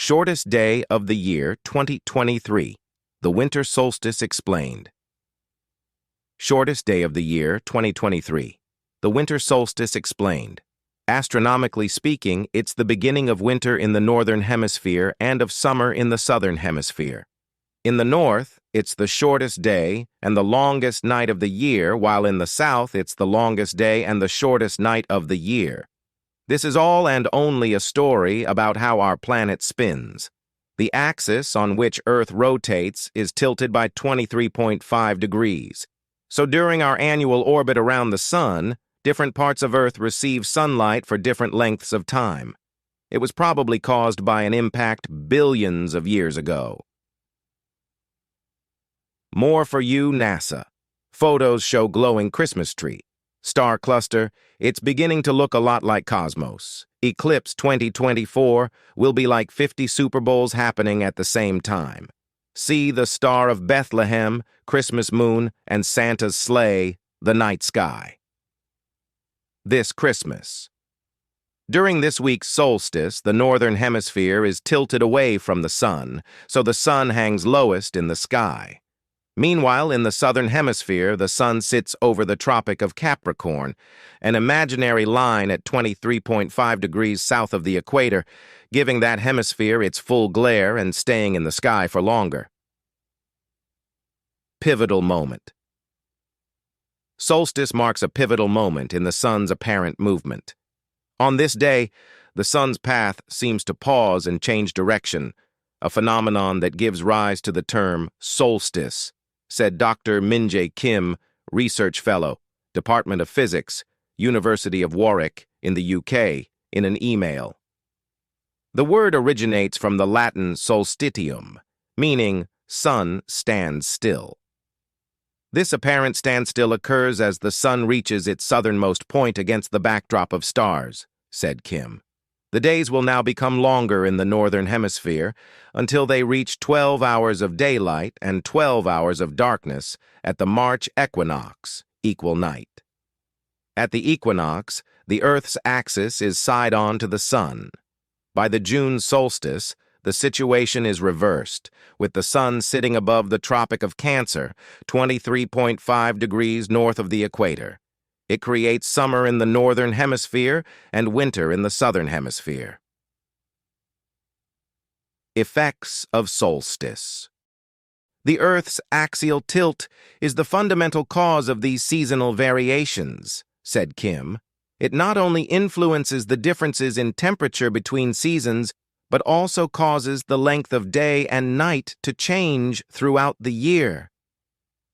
Shortest day of the year 2023. The winter solstice explained. Shortest day of the year 2023. The winter solstice explained. Astronomically speaking, it's the beginning of winter in the northern hemisphere and of summer in the southern hemisphere. In the north, it's the shortest day and the longest night of the year, while in the south, it's the longest day and the shortest night of the year. This is all and only a story about how our planet spins. The axis on which Earth rotates is tilted by 23.5 degrees. So during our annual orbit around the Sun, different parts of Earth receive sunlight for different lengths of time. It was probably caused by an impact billions of years ago. More for you, NASA. Photos show glowing Christmas tree. Star cluster, it's beginning to look a lot like Cosmos. Eclipse 2024 will be like 50 Super Bowls happening at the same time. See the Star of Bethlehem, Christmas moon, and Santa's sleigh, the night sky. This Christmas. During this week's solstice, the northern hemisphere is tilted away from the sun, so the sun hangs lowest in the sky. Meanwhile, in the southern hemisphere, the sun sits over the Tropic of Capricorn, an imaginary line at 23.5 degrees south of the equator, giving that hemisphere its full glare and staying in the sky for longer. Pivotal moment. Solstice marks a pivotal moment in the sun's apparent movement. On this day, the sun's path seems to pause and change direction, a phenomenon that gives rise to the term solstice, said Dr. Min-jae Kim, Research Fellow, Department of Physics, University of Warwick, in the UK, in an email. The word originates from the Latin solstitium, meaning sun stands still. This apparent standstill occurs as the sun reaches its southernmost point against the backdrop of stars, said Kim. The days will now become longer in the northern hemisphere until they reach 12 hours of daylight and 12 hours of darkness at the March equinox, equal night. At the equinox, the Earth's axis is side-on to the sun. By the June solstice, the situation is reversed, with the sun sitting above the Tropic of Cancer, 23.5 degrees north of the equator. It creates summer in the northern hemisphere and winter in the southern hemisphere. Effects of solstice. The Earth's axial tilt is the fundamental cause of these seasonal variations, said Kim. It not only influences the differences in temperature between seasons, but also causes the length of day and night to change throughout the year.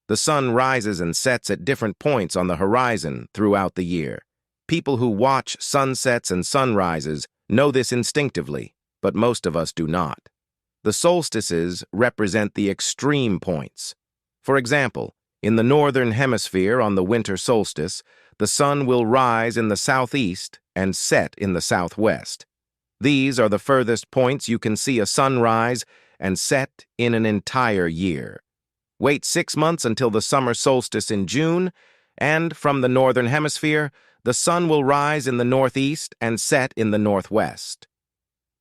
The sun rises and sets at different points on the horizon throughout the year. People who watch sunsets and sunrises know this instinctively, but most of us do not. The solstices represent the extreme points. For example, in the northern hemisphere on the winter solstice, the sun will rise in the southeast and set in the southwest. These are the furthest points you can see a sunrise and set in an entire year. Wait 6 months until the summer solstice in June, and from the northern hemisphere, the sun will rise in the northeast and set in the northwest.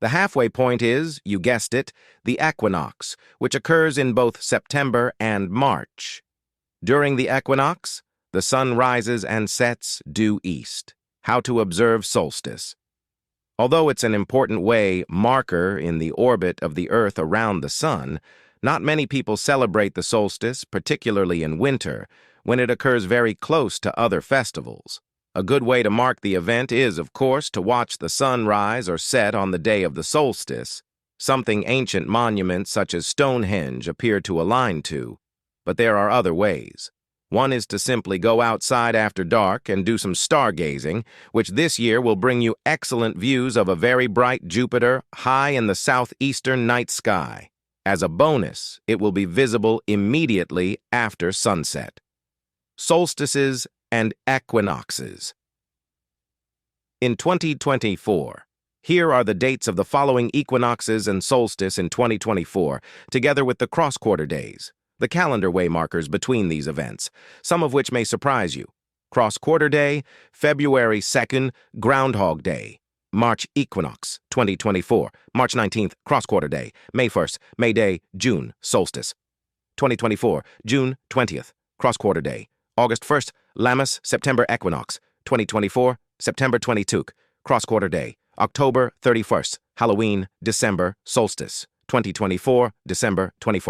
The halfway point is, you guessed it, the equinox, which occurs in both September and March. During the equinox, the sun rises and sets due east. How to observe solstice. Although it's an important marker in the orbit of the Earth around the sun, not many people celebrate the solstice, particularly in winter, when it occurs very close to other festivals. A good way to mark the event is, of course, to watch the sun rise or set on the day of the solstice, something ancient monuments such as Stonehenge appear to align to. But there are other ways. One is to simply go outside after dark and do some stargazing, which this year will bring you excellent views of a very bright Jupiter high in the southeastern night sky. As a bonus, it will be visible immediately after sunset. Solstices and equinoxes. In 2024, here are the dates of the following equinoxes and solstice in 2024, together with the cross-quarter days, the calendar waymarkers between these events, some of which may surprise you. Cross-quarter day, February 2nd, Groundhog Day. March equinox, 2024. March 19th, cross-quarter day. May 1st, May Day, June, solstice. 2024, June 20th, cross-quarter day. August 1st, Lammas, September equinox. 2024, September 22nd, cross-quarter day. October 31st, Halloween, December, solstice. 2024, December 24th.